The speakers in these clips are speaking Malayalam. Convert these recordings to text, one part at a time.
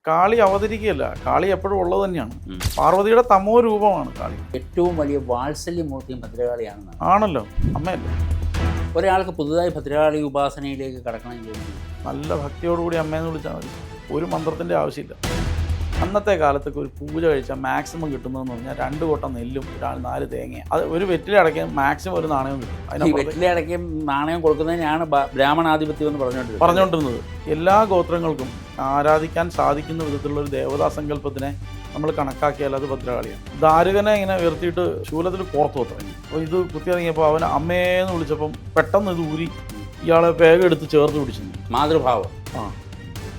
കാളി അവതരിക്കുകയല്ല, കാളി എപ്പോഴും ഉള്ളത് തന്നെയാണ്. പാർവതിയുടെ തമോ രൂപമാണ് കാളി. ഏറ്റവും വലിയ വാത്സല്യമൂർത്തിയും ഭദ്രകാളിയാണെന്നാണ്. ആണല്ലോ, അമ്മയല്ലേ. ഒരാൾക്ക് പുതുതായി ഭദ്രകാളി ഉപാസനയിലേക്ക് കടക്കണമെങ്കിൽ നല്ല ഭക്തിയോടുകൂടി അമ്മയെന്ന് വിളിച്ചാൽ മതി. ഒരു മന്ത്രത്തിൻ്റെ ആവശ്യമില്ല. അന്നത്തെ കാലത്തൊക്കെ ഒരു പൂജ കഴിച്ചാൽ മാക്സിമം കിട്ടുന്നതെന്ന് പറഞ്ഞാൽ 2 കൊട്ട നെല്ലും 4 തേങ്ങ. അത് ഒരു വെറ്റില അടയ്ക്കാൻ മാക്സിമം ഒരു നാണയവും കിട്ടും. ഈ വെറ്റില അടയ്ക്കും നാണയം കൊടുക്കുന്നതിനാണ് ബ്രാഹ്മണാധിപത്യം എന്ന് പറഞ്ഞുകൊണ്ടിരുന്നത്. എല്ലാ ഗോത്രങ്ങൾക്കും ആരാധിക്കാൻ സാധിക്കുന്ന വിധത്തിലുള്ള ഒരു ദേവതാ സങ്കല്പത്തിനെ നമ്മൾ കണക്കാക്കിയാൽ അത് ഭദ്രകാളിയാണ്. ദാരുകനെ ഇങ്ങനെ ഉയർത്തിയിട്ട് ശൂലത്തിൽ കോർത്തു തുടങ്ങി. അപ്പോൾ ഇത് കുത്തിയിറങ്ങിയപ്പോൾ അവൻ അമ്മേന്ന് വിളിച്ചപ്പം പെട്ടെന്ന് ഇത് ഊരി ഇയാളെ വേഗം എടുത്ത് ചേർത്ത് പിടിച്ചു. മാതൃഭാവം.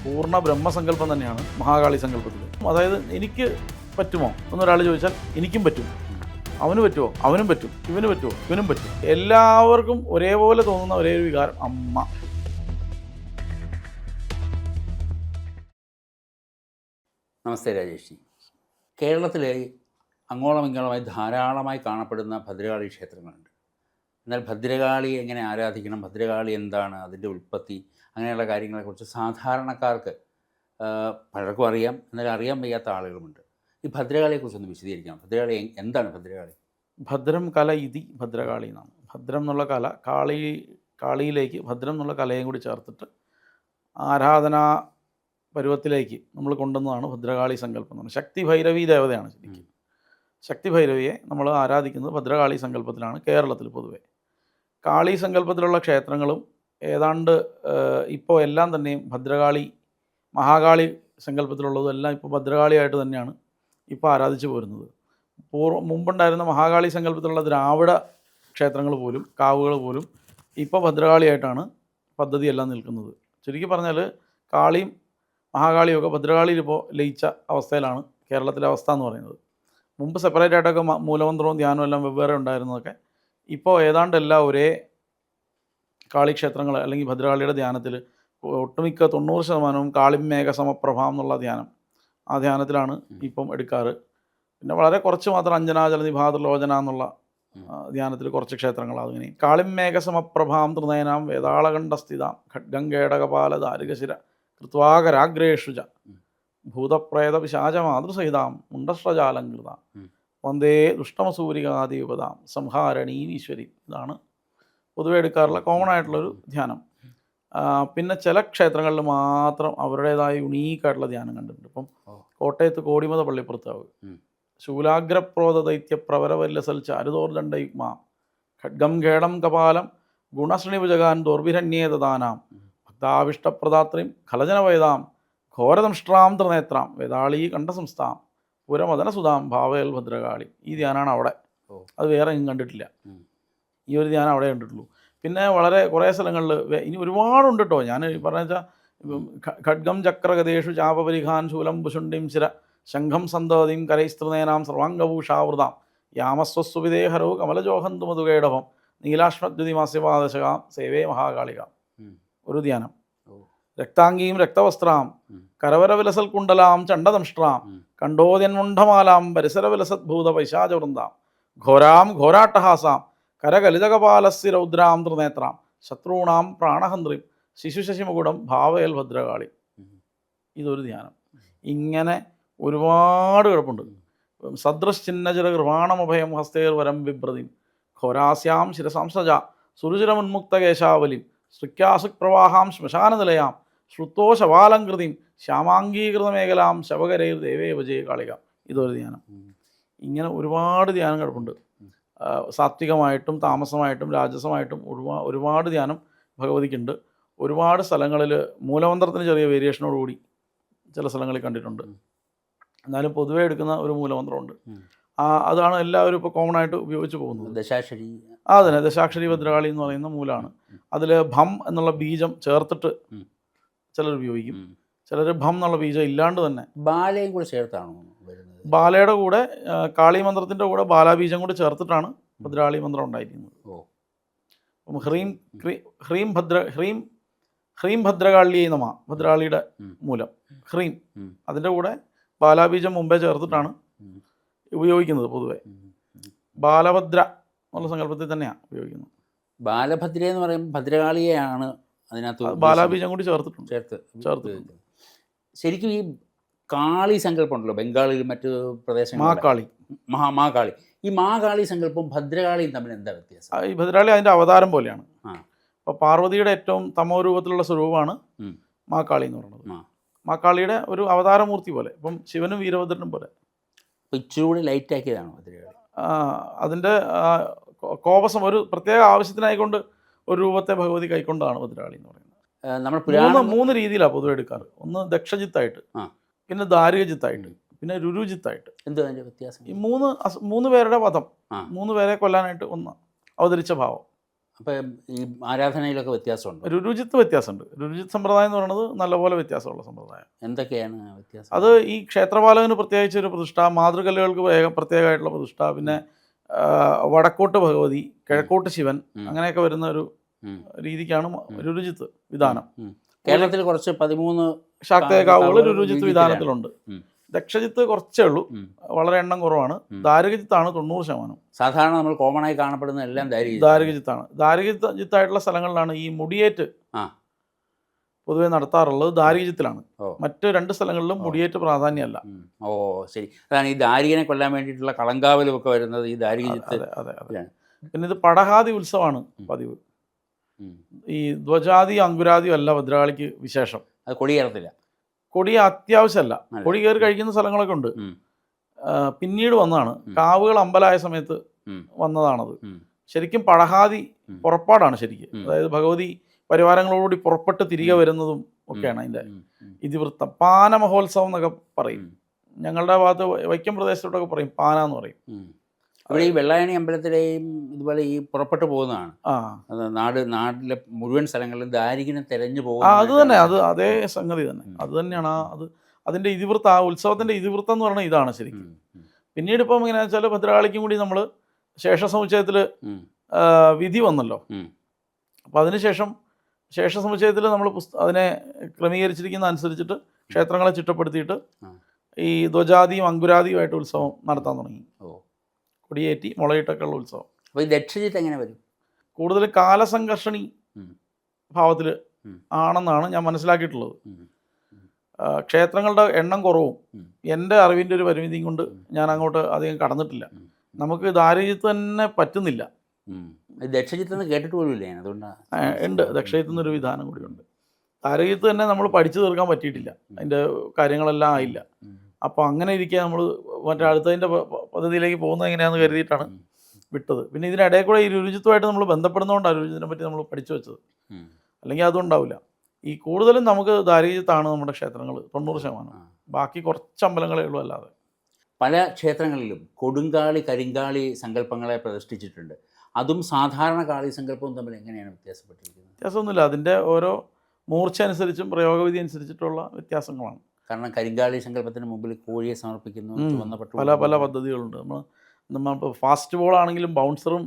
പൂർണ്ണ ബ്രഹ്മസങ്കല്പം തന്നെയാണ് മഹാകാളി സങ്കല്പത്തിൽ. അതായത് എനിക്ക് പറ്റുമോ എന്നൊരാൾ ചോദിച്ചാൽ എനിക്കും പറ്റും, അവന് പറ്റുമോ അവനും പറ്റും, ഇവന് പറ്റുമോ ഇവനും പറ്റും. എല്ലാവർക്കും ഒരേപോലെ തോന്നുന്ന ഒരേ ഒരു വികാരം അമ്മ. നമസ്തേ രാജേഷ്. കേരളത്തിലെ അങ്ങോളം ഇങ്ങോളമായി ധാരാളമായി കാണപ്പെടുന്ന ഭദ്രകാളി ക്ഷേത്രങ്ങളുണ്ട്. എന്നാൽ ഭദ്രകാളി എങ്ങനെ ആരാധിക്കണം, ഭദ്രകാളി എന്താണ്, അതിൻ്റെ ഉൽപ്പത്തി, അങ്ങനെയുള്ള കാര്യങ്ങളെക്കുറിച്ച് സാധാരണക്കാർക്ക് പലർക്കും അറിയാം, എന്നാൽ അറിയാൻ വയ്യാത്ത ആളുകളുമുണ്ട്. ഈ ഭദ്രകാളിയെക്കുറിച്ചൊന്ന് വിശദീകരിക്കാം. ഭദ്രകാളി എന്താണ്? ഭദ്രകാളി ഭദ്രം കല ഇതി ഭദ്രകാളി എന്നാണ്. ഭദ്രം എന്നുള്ള കല കാളിയിലേക്ക് ഭദ്രം എന്നുള്ള കലയും കൂടി ചേർത്തിട്ട് ആരാധനാ പരുവത്തിലേക്ക് നമ്മൾ കൊണ്ടുവന്നതാണ് ഭദ്രകാളി സങ്കല്പം എന്ന് പറയുന്നത്. ശക്തി ഭൈരവി ദേവതയാണ് ശരിക്കും. ശക്തി ഭൈരവിയെ നമ്മൾ ആരാധിക്കുന്നത് ഭദ്രകാളി സങ്കല്പത്തിലാണ് കേരളത്തിൽ പൊതുവെ. കാളി സങ്കല്പത്തിലുള്ള ക്ഷേത്രങ്ങളും ഏതാണ്ട് ഇപ്പോൾ എല്ലാം തന്നെയും ഭദ്രകാളി മഹാകാളി സങ്കല്പത്തിലുള്ളതും എല്ലാം ഇപ്പോൾ ഭദ്രകാളിയായിട്ട് തന്നെയാണ് ഇപ്പോൾ ആരാധിച്ചു പോരുന്നത്. മുമ്പുണ്ടായിരുന്ന മഹാകാളി സങ്കല്പത്തിലുള്ള ദ്രാവിഡ ക്ഷേത്രങ്ങൾ പോലും കാവുകൾ പോലും ഇപ്പോൾ ഭദ്രകാളിയായിട്ടാണ് പദ്ധതിയെല്ലാം നിൽക്കുന്നത്. ചുരുക്കി പറഞ്ഞാൽ കാളിയും മഹാകാളിയും ഒക്കെ ഭദ്രകാളിയിൽ ഇപ്പോൾ ലയിച്ച അവസ്ഥയിലാണ് കേരളത്തിലെ അവസ്ഥ എന്ന് പറയുന്നത്. മുമ്പ് സെപ്പറേറ്റ് ആയിട്ടൊക്കെ മൂലമന്ത്രവും ധ്യാനവും എല്ലാം വെവ്വേറെ ഉണ്ടായിരുന്നതൊക്കെ ഇപ്പോൾ ഏതാണ്ട് എല്ലാം ഒരേ കാളിക്ഷേത്രങ്ങൾ അല്ലെങ്കിൽ ഭദ്രകാളിയുടെ ധ്യാനത്തിൽ ഒട്ടുമിക്ക 90% കാളിമേഘ സമപ്രഭാം എന്നുള്ള ധ്യാനം, ആ ധ്യാനത്തിലാണ് ഇപ്പം എടുക്കാറ്. പിന്നെ വളരെ കുറച്ച് മാത്രം അഞ്ജനാചലതി ഭാതൃലോചന എന്നുള്ള ധ്യാനത്തിൽ കുറച്ച് ക്ഷേത്രങ്ങളാണ്. അങ്ങനെ കാളിമേഘ സമപ്രഭാം ത്രിനയനാം വേതാളകണ്ഠസ്ഥിതാം ഖഡ്ഗം ദാരികശിര കൃത്വാകരാഗ്രേഷുച ഭൂതപ്രേത പിശാചമാതൃസഹിതാം മുണ്ടശ്രജാലങ്കൃതാം വന്ദേ ദുഷ്ടമസൂരികാദിയുപതാം സംഹാരണീം ഈശ്വരി. ഇതാണ് പൊതുവെ എടുക്കാറുള്ള കോമൺ ആയിട്ടുള്ളൊരു ധ്യാനം. പിന്നെ ചില ക്ഷേത്രങ്ങളിൽ മാത്രം അവരുടേതായ യുണീക്കായിട്ടുള്ള ധ്യാനം കണ്ടിട്ടുണ്ട്. ഇപ്പം കോട്ടയത്ത് കോടിമത പള്ളിപ്പുറത്താവ് ശൂലാഗ്രപ്രോത ദൈത്യ പ്രവരവല്ലസൽ ചാരുദോർദണ്ഡയുഗ്മ ഖഡ്ഗം ഖേടം കപാലം ഗുണശ്രീഭുജകാൻ ദോർഭിരണ്യേതദാനാം ഭക്താവിഷ്ടപ്രദാത്രിം ഖലജനവേദാം ഘോരദംഷ്ട്രാം ത്രിനേത്രാം വേതാളീ കണ്ഠസംസ്ഥാം പുരമദനസുതാം ഭാവേൽ ഭദ്രകാളി. ഈ ധ്യാനമാണ് അവിടെ. അത് വേറെ എങ്ങും കണ്ടിട്ടില്ല. ഈ ഒരു ധ്യാനം അവിടെ കണ്ടിട്ടുള്ളൂ. പിന്നെ വളരെ കുറേ സ്ഥലങ്ങളിൽ ഇനി ഒരുപാടുണ്ട് കേട്ടോ. ഞാൻ പറഞ്ഞ വെച്ചാൽ ഖഡ്ഗം ചക്രഗതേഷു ചാപപരിഘാൻ ശൂലം ഭുഷുണ്ടിം ശിര ശംഖം സന്തതിം കരൈസ്തൃനേനാം സർവാംഗഭൂഷാവൃതാം യാമസ്വസ്സുവിദേഹരോ കമലജോഹന്തു മധുകേടഭം നീലാശ്മദ്യുതി മാസ്യപാദശകാം സേവേ മഹാകാളിക. ഒരു ധ്യാനം. രക്താംഗീം രക്തവസ്ത്രാം കരവരവിലസൽ കുണ്ടലാം ചണ്ഡദംഷ്ട്രാം കണ്ഠോദ്യന്മുണ്ഡമാലാം പരിസരവിലസദ്ഭൂത പൈശാചവൃന്ദാം ഘോരാം ഘോരാട്ടഹാസാം കരകലിതകപാലസ്യ രൗദ്രാം ത്രിനേത്രാം ശത്രുണാം പ്രാണഹന്ത്രിം ശിശുശശിമുകുടം ഭാവയൽ ഭദ്രകാളി. ഇതൊരു ധ്യാനം. ഇങ്ങനെ ഒരുപാട് കിടപ്പുണ്ട്. സദൃശ്ചിന്നചിര കൃപാണമഭയം ഹസ്തേർ വരം വിഭ്രതിം ഘോരാസ്യാം ശിരസാംസജ സുരുചിരമുന്മുക്തകേശാവലിം ശ്രിക്കാസുക് പ്രവാഹാം ശ്മശാനനിലയാം ശ്രുത്തോശവാലങ്കൃതിം ശ്യാമാംഗീകൃതമേഖലാം ശവകരൈർ ദേവേ വിജയ കാളിക. ഇതൊരു ധ്യാനം. ഇങ്ങനെ ഒരുപാട് ധ്യാനം കിടപ്പുണ്ട്. സാത്വികമായിട്ടും താമസമായിട്ടും രാജസമായിട്ടും ഒരുപാട് ധ്യാനം ഭഗവതിക്കുണ്ട്. ഒരുപാട് സ്ഥലങ്ങളിൽ മൂലമന്ത്രത്തിന് ചെറിയ വേരിയേഷനോടുകൂടി ചില സ്ഥലങ്ങളിൽ കണ്ടിട്ടുണ്ട്. എന്നാലും പൊതുവേ എടുക്കുന്ന ഒരു മൂലമന്ത്രമുണ്ട്. അതാണ് എല്ലാവരും ഇപ്പോൾ കോമൺ ആയിട്ട് ഉപയോഗിച്ച് പോകുന്നത്. ദശാക്ഷരി. അതന്നെ, ദശാക്ഷരി ഭദ്രകാളി എന്ന് പറയുന്ന മൂലമാണ്. അതിൽ ഭം എന്നുള്ള ബീജം ചേർത്തിട്ട് ചിലർ ഉപയോഗിക്കും, ചിലർ ഭം എന്നുള്ള ബീജം ഇല്ലാണ്ട് തന്നെ. ബാലയും കൂടെ ചേർത്താണോ വരുന്നത്? ബാലയുടെ കൂടെ കാളി മന്ത്രത്തിൻ്റെ കൂടെ ബാലാബീജം കൂടി ചേർത്തിട്ടാണ് ഭദ്രകാളി മന്ത്രം ഉണ്ടായിരിക്കുന്നത്. ഹ്രീം ഭദ്രകാളിയെ നമ, ഭദ്രകാളിയുടെ മൂലം ഹ്രീം. അതിൻ്റെ കൂടെ ബാലാബീജം മുമ്പേ ചേർത്തിട്ടാണ് ഉപയോഗിക്കുന്നത്. പൊതുവെ ബാലഭദ്ര എന്നുള്ള സങ്കല്പത്തിൽ തന്നെയാണ് ഉപയോഗിക്കുന്നത്. ബാലഭദ്ര എന്ന് പറയുമ്പോൾ ഭദ്രകാളിയെയാണ് അതിനകത്ത് ബാലാബീജം കൂടി ചേർത്തിട്ടുണ്ട്. ചേർത്ത് ശരിക്കും ഈ കാളി സങ്കല്പമുണ്ടല്ലോ ബംഗാളിലും മറ്റു പ്രദേശങ്ങളിലും മാക്കാളി. മാകാളി. ഈ മാകാളി സങ്കല്പവും ഭദ്രകാളിയും തമ്മിൽ എന്താ വ്യത്യാസം? ഈ ഭദ്രകാളി അതിൻ്റെ അവതാരം പോലെയാണ്. ആ. അപ്പോൾ പാർവതിയുടെ ഏറ്റവും തമോ രൂപത്തിലുള്ള സ്വരൂപമാണ് ഉം. മാക്കാളി എന്ന് പറയുന്നത്. ആ. മാക്കാളിയുടെ ഒരു അവതാരമൂർത്തി പോലെ, ഇപ്പം ശിവനും വീരഭദ്രനും പോലെ. അപ്പോൾ ഇച്ചിരി കൂടി ലൈറ്റ് ആക്കിയതാണോ ഭദ്രകാളി? അതിൻ്റെ കോപസം ഒരു പ്രത്യേക ആവശ്യത്തിനായിക്കൊണ്ട് ഒരു രൂപത്തെ ഭഗവതി കൈക്കൊണ്ടാണ് ഭദ്രകാളി എന്ന് പറയുന്നത്. നമ്മൾ മൂന്ന് രീതിയിലാണ് പൊതുവെ എടുക്കാറ്. ഒന്ന് ദക്ഷജിത്തായിട്ട്, ആ. പിന്നെ ദാരികജിത്തായിട്ട്, പിന്നെ രുരുജിത്തായിട്ട്. എന്തോ അതിൻ്റെ വ്യത്യാസം? ഈ മൂന്ന് പേരുടെ വധം, ആ. 3 പേരെ കൊല്ലാനായിട്ട് ഒന്ന് അവതരിച്ച ഭാവം. അപ്പം ഈ ആരാധനയിലൊക്കെ വ്യത്യാസമുണ്ട്. രുരുജിത്ത് വ്യത്യാസമുണ്ട്. രുരുജിത്ത് സമ്പ്രദായം എന്ന് പറയുന്നത് നല്ലപോലെ വ്യത്യാസമുള്ള സമ്പ്രദായം. എന്തൊക്കെയാണ് വ്യത്യാസം? അത് ഈ ക്ഷേത്രപാലകന് പ്രത്യേകിച്ച് ഒരു പ്രതിഷ്ഠ, മാതൃകല്ലുകൾക്ക് പ്രത്യേകമായിട്ടുള്ള പ്രതിഷ്ഠ, പിന്നെ വടക്കോട്ട് ഭഗവതി, കിഴക്കോട്ട് ശിവൻ, അങ്ങനെയൊക്കെ വരുന്ന ഒരു രീതിക്കാണ് രുരുജിത്ത് വിധാനം. കേരളത്തിൽ കുറച്ച് 13 ശാക്തേയകാവുകൾ രുരുജിത്ത് വിധാനത്തിലുണ്ട്. ദക്ഷജിത്ത് കുറച്ചേ ഉള്ളൂ, വളരെ എണ്ണം കുറവാണ്. ദാരികജിത്താണ് 90%. സാധാരണ നമ്മൾ കോമൺ ആയി കാണപ്പെടുന്ന എല്ലാം ദാരികജിത്താണ്. ദാരികജിത്തായിട്ടുള്ള സ്ഥലങ്ങളിലാണ് ഈ മുടിയേറ്റ് പൊതുവെ നടത്താറുള്ളത്. ദാരികജിത്തിലാണ്. മറ്റ് 2 സ്ഥലങ്ങളിലും മുടിയേറ്റ് പ്രാധാന്യമല്ല. ഓ ശരി. അതാണ് ഈ ദാരികനെ കൊല്ലാൻ വേണ്ടിയിട്ടുള്ള കളങ്കാവലും ഒക്കെ വരുന്നത് ഈ ദാരികജിത്ത്. അതെ. പിന്നെ ഇത് പടഹാദി ഉത്സവമാണ് പതിവ്. ഈ ധ്വജാതി അങ്കുരാദിയും അല്ല ഭദ്രകാളിക്ക് വിശേഷം. അത് കൊടിയേറത്തില്ല. കൊടി അത്യാവശ്യമല്ല. കൊടി കയറി കഴിക്കുന്ന സ്ഥലങ്ങളൊക്കെ ഉണ്ട്. പിന്നീട് വന്നതാണ്. കാവുകൾ അമ്പലമായ സമയത്ത് വന്നതാണത്. ശരിക്കും പടഹാദി പുറപ്പാടാണ് ശരിക്കും. അതായത് ഭഗവതി പരിവാരങ്ങളോടുകൂടി പുറപ്പെട്ട് തിരികെ വരുന്നതും ഒക്കെയാണ് അതിൻ്റെ ഇതിവൃത്തം. പാന മഹോത്സവം എന്നൊക്കെ പറയും. ഞങ്ങളുടെ ഭാഗത്ത് വൈക്കം പ്രദേശത്തോട്ടൊക്കെ പറയും പാന എന്ന് പറയും. അവിടെ ഈ വെള്ളായണി അമ്പലത്തിലെയും ഇതുപോലെ ഈ പുറപ്പെട്ടു പോകുന്നതാണ്. നാട്ടിലെ മുഴുവൻ സ്ഥലങ്ങളിലും ദാരികനെ തെരഞ്ഞു പോകും. അത് തന്നെ, അതേ സംഗതി തന്നെ. അത് തന്നെയാണ് അതിൻ്റെ ഇതിവൃത്തം. ആ ഉത്സവത്തിൻ്റെ ഇതിവൃത്തം എന്ന് പറയുന്നത് ഇതാണ് ശരിക്കും. പിന്നീട് ഇപ്പം എങ്ങനെയാണെന്ന് വെച്ചാൽ ഭദ്രകാളിക്കും കൂടി നമ്മൾ ശേഷസമുച്ചയത്തിൽ വിധി വന്നല്ലോ. അപ്പോൾ അതിനുശേഷം ശേഷസമുച്ചയത്തിൽ നമ്മൾ അതിനെ ക്രമീകരിച്ചിരിക്കുന്ന അനുസരിച്ചിട്ട് ക്ഷേത്രങ്ങളെ ചിട്ടപ്പെടുത്തിയിട്ട് ഈ ധ്വജാദിയും അങ്കുരാദിയുമായിട്ട് ഉത്സവം നടത്താൻ തുടങ്ങി. കൊടിയേറ്റി മുളയിട്ടൊക്കെ ഉള്ള ഉത്സവം. അപ്പോൾ ഈ ദക്ഷജിത്ത് എങ്ങനെ വരും? കൂടുതൽ കാലസംഘർഷണി ഭാവത്തിൽ ആണെന്നാണ് ഞാൻ മനസ്സിലാക്കിയിട്ടുള്ളത്. ക്ഷേത്രങ്ങളുടെ എണ്ണം കുറവും എൻ്റെ അറിവിൻ്റെ ഒരു പരിമിതിയും കൊണ്ട് ഞാൻ അങ്ങോട്ട് അധികം കടന്നിട്ടില്ല. നമുക്ക് ദാരികജിത്ത് തന്നെ പറ്റുന്നില്ല. ദക്ഷജിത്ത് എന്ന് കേട്ടിട്ട് പോലുമില്ല ഞാൻ. അതുകൊണ്ടാണ് ഉണ്ട്. ദക്ഷജിത്ത് എന്നൊരു വിധാനം കൂടിയുണ്ട്. ദാരികജിത്ത് തന്നെ നമ്മൾ പഠിച്ചു തീർക്കാൻ പറ്റിയിട്ടില്ല. അതിൻ്റെ കാര്യങ്ങളെല്ലാം ആയില്ല. അപ്പോൾ അങ്ങനെ ഇരിക്കുക നമ്മൾ മറ്റേ അടുത്തതിൻ്റെ പദ്ധതിയിലേക്ക് പോകുന്നത് എങ്ങനെയാണെന്ന് കരുതിയിട്ടാണ് വിട്ടത്. പിന്നെ ഇതിനിടയിൽ കൂടെ ഈ രുചിത്വമായിട്ട് നമ്മൾ ബന്ധപ്പെടുന്നതുകൊണ്ടാണ് രുചിത്തിനെ പറ്റി നമ്മൾ പഠിച്ചു വെച്ചത്. അല്ലെങ്കിൽ അതും ഉണ്ടാവില്ല. ഈ കൂടുതലും നമുക്ക് ദാരികജിത്താണ് നമ്മുടെ ക്ഷേത്രങ്ങൾ 90%. ബാക്കി കുറച്ച് അമ്പലങ്ങളേ ഉള്ളൂ. അല്ലാതെ പല ക്ഷേത്രങ്ങളിലും കൊടുങ്കാളി കരിങ്കാളി സങ്കല്പങ്ങളെ പ്രതിഷ്ഠിച്ചിട്ടുണ്ട്. അതും സാധാരണ കാളി സങ്കല്പവും തമ്മിൽ എങ്ങനെയാണ് വ്യത്യാസപ്പെട്ടിരിക്കുന്നത്? വ്യത്യാസമൊന്നുമില്ല. അതിൻ്റെ ഓരോ മൂർച്ച അനുസരിച്ചും പ്രയോഗവിധി അനുസരിച്ചിട്ടുള്ള വ്യത്യാസങ്ങളാണ്. കാരണം കരിങ്കാളി സങ്കല്പത്തിന് മുമ്പിൽ കോഴിയെ സമർപ്പിക്കുന്നു. പല പദ്ധതികളുണ്ട്. നമ്മൾ ഫാസ്റ്റ് ബോൾ ആണെങ്കിലും ബൗൺസറും